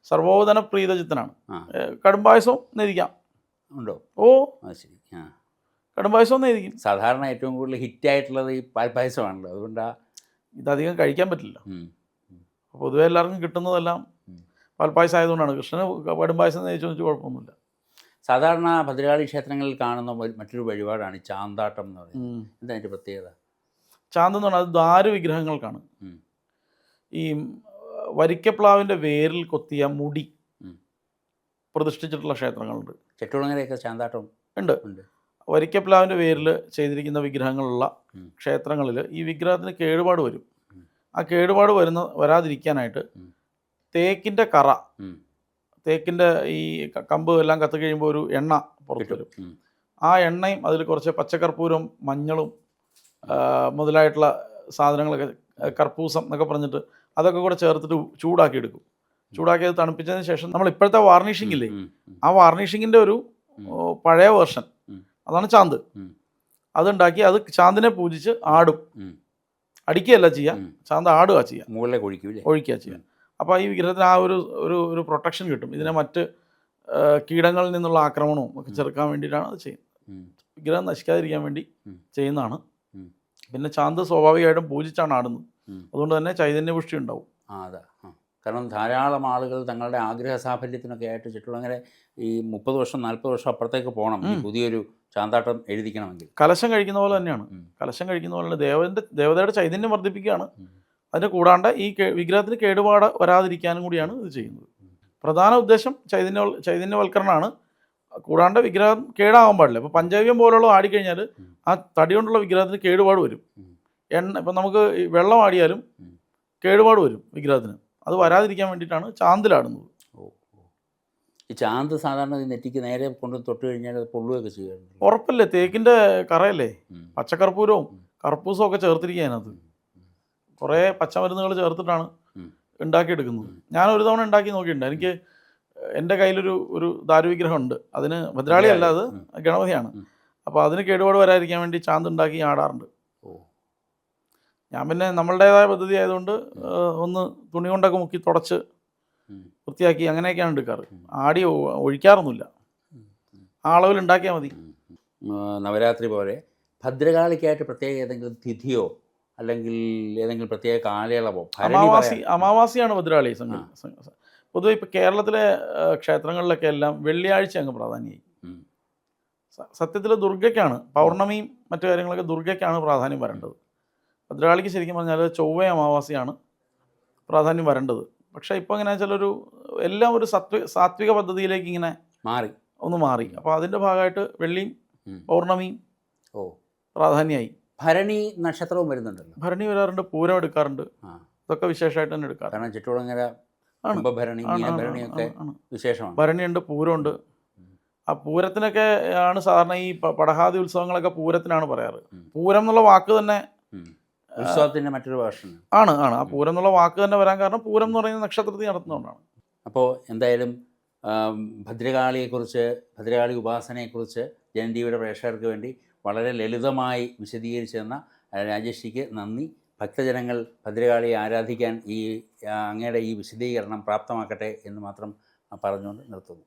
സർവോധന പ്രീതചിത്തനാണ്. ആ. കടുംപായസവും നേദിക്കാം. ഉണ്ടോ? ഓ, അത് ശരി. ആ. കടുംപായസവും നേദിക്കും. സാധാരണ ഏറ്റവും കൂടുതൽ ഹിറ്റായിട്ടുള്ളത് ഈ പാൽപ്പായസമാണല്ലോ, അതുകൊണ്ടാണ്. ഇതധികം കഴിക്കാൻ പറ്റില്ല. ഉം. പൊതുവെ എല്ലാവർക്കും കിട്ടുന്നതെല്ലാം ഉം. പാൽപ്പായസം ആയതുകൊണ്ടാണ്. കൃഷ്ണന് കടുംപായസം നേദിച്ചു വെച്ച് കുഴപ്പമൊന്നുമില്ല. സാധാരണ ഭദ്രകാളി ക്ഷേത്രങ്ങളിൽ കാണുന്ന മറ്റൊരു വഴിപാടാണ് ഈ ചാന്താട്ടം എന്ന് പറയുന്നത്. എന്താ അതിൻ്റെ പ്രത്യേകത? ചാന്ത് എന്ന് പറഞ്ഞാൽ അത് ദാരു വിഗ്രഹങ്ങൾക്കാണ്. ഉം. ഈ വരിക്കപ്ലാവിൻ്റെ വേരിൽ കൊത്തിയ മുടി ഉം. പ്രതിഷ്ഠിച്ചിട്ടുള്ള ക്ഷേത്രങ്ങളുണ്ട്. ചെട്ടുകുളങ്ങരയൊക്കെ ചാന്താട്ടം ഉണ്ട്. ഉണ്ട്. വരിക്കപ്ലാവിൻ്റെ വേരിൽ ചെയ്തിരിക്കുന്ന വിഗ്രഹങ്ങളുള്ള ഉം. ക്ഷേത്രങ്ങളിൽ ഈ വിഗ്രഹത്തിന് കേടുപാട് വരും. ഉം. ആ കേടുപാട് വരാതിരിക്കാനായിട്ട് ഉം. തേക്കിൻ്റെ കറ, ഉം. തേക്കിൻ്റെ ഈ കമ്പ് എല്ലാം കത്തി കഴിയുമ്പോൾ ഒരു എണ്ണ പുറത്ത് വരും. ഉം. ആ എണ്ണയും അതിൽ കുറച്ച് പച്ചക്കർപ്പൂരം, മഞ്ഞളും മുതലായിട്ടുള്ള സാധനങ്ങളൊക്കെ, കർപ്പൂസം എന്നൊക്കെ പറഞ്ഞിട്ട് അതൊക്കെ കൂടെ ചേർത്തിട്ട് ചൂടാക്കി എടുക്കും. ചൂടാക്കി അത് തണുപ്പിച്ചതിന് ശേഷം നമ്മൾ ഇപ്പോഴത്തെ വാർണിഷിംഗ് ഇല്ലേ, ഉം. ഉം. ആ വാർണിഷിങ്ങിൻ്റെ ഒരു പഴയ വേർഷൻ, ഉം. അതാണ് ചാന്ത്. ഉം. അതുണ്ടാക്കി അത് ചാന്തിനെ പൂജിച്ച് ആടും. ഉം. അടിക്കുകയല്ല ചെയ്യുക, ഉം. ചാന്ത് ആടുക ചെയ്യുക, മുകളിലേക്ക് ഒഴിക്കൂല്ലേ? ഒഴിക്കുക ചെയ്യുക. അപ്പോൾ ഈ വിഗ്രഹത്തിന് ആ ഒരു പ്രൊട്ടക്ഷൻ കിട്ടും. ഇതിനെ മറ്റ് കീടങ്ങളിൽ നിന്നുള്ള ആക്രമണവും ഒക്കെ ചെറുക്കാൻ വേണ്ടിയിട്ടാണ് അത് ചെയ്യുന്നത്. ഉം. വിഗ്രഹം നശിക്കാതിരിക്കാൻ വേണ്ടി ഉം. ചെയ്യുന്നതാണ്. ഉം. പിന്നെ ചാന്ത് സ്വാഭാവികമായിട്ടും പൂജിച്ചാണ് ആടുന്നത്. ഉം. അതുകൊണ്ട് തന്നെ ചൈതന്യപുഷ്ടി ഉണ്ടാവും. ആ അതാ. ആ കാരണം ധാരാളം ആളുകൾ തങ്ങളുടെ ആഗ്രഹ സാഫല്യത്തിനൊക്കെ ആയിട്ട് ചുറ്റുളങ്ങര ഈ 30 വർഷം 40 വർഷം അപ്പുറത്തേക്ക് പോകണം ഈ പുതിയൊരു ചാന്താട്ടം എഴുതിക്കണമെങ്കിൽ. കലശം കഴിക്കുന്ന പോലെ തന്നെയാണ്. ഉം. കലശം കഴിക്കുന്ന പോലെ ദേവതയുടെ ചൈതന്യം വർദ്ധിപ്പിക്കുകയാണ്. ഉം. അതിന് കൂടാണ്ട് ഈ വിഗ്രഹത്തിന് കേടുപാട് വരാതിരിക്കാനും കൂടിയാണ് ഇത് ചെയ്യുന്നത്. പ്രധാന ഉദ്ദേശം ചൈതന്യവൽക്കരണമാണ്. കൂടാണ്ട് വിഗ്രഹം കേടാകാൻ പാടില്ല. ഇപ്പോൾ പഞ്ചഗവ്യം പോലുള്ള ആടിക്കഴിഞ്ഞാൽ ആ തടി കൊണ്ടുള്ള വിഗ്രഹത്തിന് കേടുപാട് വരും. ഉം. ഇപ്പം നമുക്ക് ഈ വെള്ളം ആടിയാലും ഉം. കേടുപാട് വരും വിഗ്രഹത്തിന്. അത് വരാതിരിക്കാൻ വേണ്ടിയിട്ടാണ് ചാന്തിലാടുന്നത്. ഓ ഓ. ഈ ചാന്ത് സാധാരണ ഈ നെറ്റിക്ക് നേരെ കൊണ്ട് തൊട്ട് കഴിഞ്ഞാൽ അത് പൊള്ളുകയൊക്കെ ചെയ്യാറുണ്ട്. ഉറപ്പല്ലേ, തേക്കിൻ്റെ കറയല്ലേ, ഉം. പച്ചക്കർപ്പൂരവും കർപ്പൂസവും ഒക്കെ ചേർത്തിരിക്കുക അതിനകത്ത്. കുറേ പച്ചമരുന്നുകൾ ചേർത്തിട്ടാണ് ഉം. ഉണ്ടാക്കിയെടുക്കുന്നത്. ഞാൻ ഒരു തവണ ഉണ്ടാക്കി നോക്കിയിട്ടുണ്ട്. എനിക്ക് എൻ്റെ കയ്യിലൊരു ദാരുവിഗ്രഹം ഉണ്ട്. അതിന് ഭദ്രാളി അല്ല, അത് ഗണപതിയാണ്. അപ്പോൾ അതിന് കേടുപാട് വരാതിരിക്കാൻ വേണ്ടി ചാന്ത് ഉണ്ടാക്കി ആടാറുണ്ട്. ഞാൻ പിന്നെ നമ്മളുടേതായ പദ്ധതി ആയതുകൊണ്ട് ഒന്ന് തുണി കൊണ്ടൊക്കെ മുക്കി തുടച്ച് വൃത്തിയാക്കി അങ്ങനെയൊക്കെയാണ് എടുക്കാറ്. ആടി ഒഴിക്കാറൊന്നുമില്ല. ആ അളവിൽ ഉണ്ടാക്കിയാൽ മതി. നവരാത്രി പോലെ ഭദ്രകാളിക്കായിട്ട് പ്രത്യേക ഏതെങ്കിലും തിഥിയോ അല്ലെങ്കിൽ ഏതെങ്കിലും പ്രത്യേക കാലയളവോ? അമാവാസിയാണ് ഭദ്രകാളി പൊതുവെ. ഇപ്പോൾ കേരളത്തിലെ ക്ഷേത്രങ്ങളിലൊക്കെ എല്ലാം വെള്ളിയാഴ്ച അങ്ങ് പ്രാധാന്യമായി. സത്യത്തിൽ ദുർഗയ്ക്കാണ്, പൗർണമിയും മറ്റു കാര്യങ്ങളൊക്കെ ദുർഗയ്ക്കാണ് പ്രാധാന്യം വരേണ്ടത്. ഭദ്രകാളിക്ക് ശരിക്കും പറഞ്ഞാൽ ചൊവ്വ അമാവാസിയാണ് പ്രാധാന്യം വരേണ്ടത്. പക്ഷേ ഇപ്പോൾ എങ്ങനെയാണെന്ന് വെച്ചാൽ എല്ലാം ഒരു സാത്വിക പദ്ധതിയിലേക്ക് ഇങ്ങനെ ഒന്ന് മാറി. അപ്പോൾ അതിൻ്റെ ഭാഗമായിട്ട് വെള്ളിയും പൗർണമിയും പ്രാധാന്യമായി. ഭരണി നക്ഷത്രവും വരുന്നുണ്ടല്ലോ. ഭരണി വരാറുണ്ട്, പൂരം എടുക്കാറുണ്ട്. ഇതൊക്കെ വിശേഷമായിട്ട് തന്നെ എടുക്കാറ്. കാരണം ചുറ്റുകുളങ്ങര വിശേഷമാണ്. ഭരണിയുണ്ട്, പൂരമുണ്ട്. ആ പൂരത്തിനൊക്കെ ആണ് സാധാരണ ഈ പടഹാദി ഉത്സവങ്ങളൊക്കെ പൂരത്തിനാണ് പറയാറ്. പൂരം എന്നുള്ള വാക്ക് തന്നെ ഉത്സവത്തിൻ്റെ മറ്റൊരു വേർഷൻ ആണ്. ആ പൂരം എന്നുള്ള വാക്ക് തന്നെ വരാൻ കാരണം പൂരം എന്ന് പറയുന്ന നക്ഷത്രത്തിൽ നടത്തുന്നതുകൊണ്ടാണ്. അപ്പോൾ എന്തായാലും ഭദ്രകാളിയെക്കുറിച്ച്, ഭദ്രകാളി ഉപാസനയെക്കുറിച്ച് ജനൻ ടിവിയുടെ പ്രേക്ഷകർക്ക് വേണ്ടി വളരെ ലളിതമായി വിശദീകരിച്ചു തന്ന രാജേഷിക്ക് നന്ദി. ഭക്തജനങ്ങൾ ഭദ്രകാളിയെ ആരാധിക്കാൻ അങ്ങയുടെ ഈ വിശദീകരണം പ്രാപ്തമാക്കട്ടെ എന്ന് മാത്രം പറഞ്ഞുകൊണ്ട് നിർത്തുന്നു.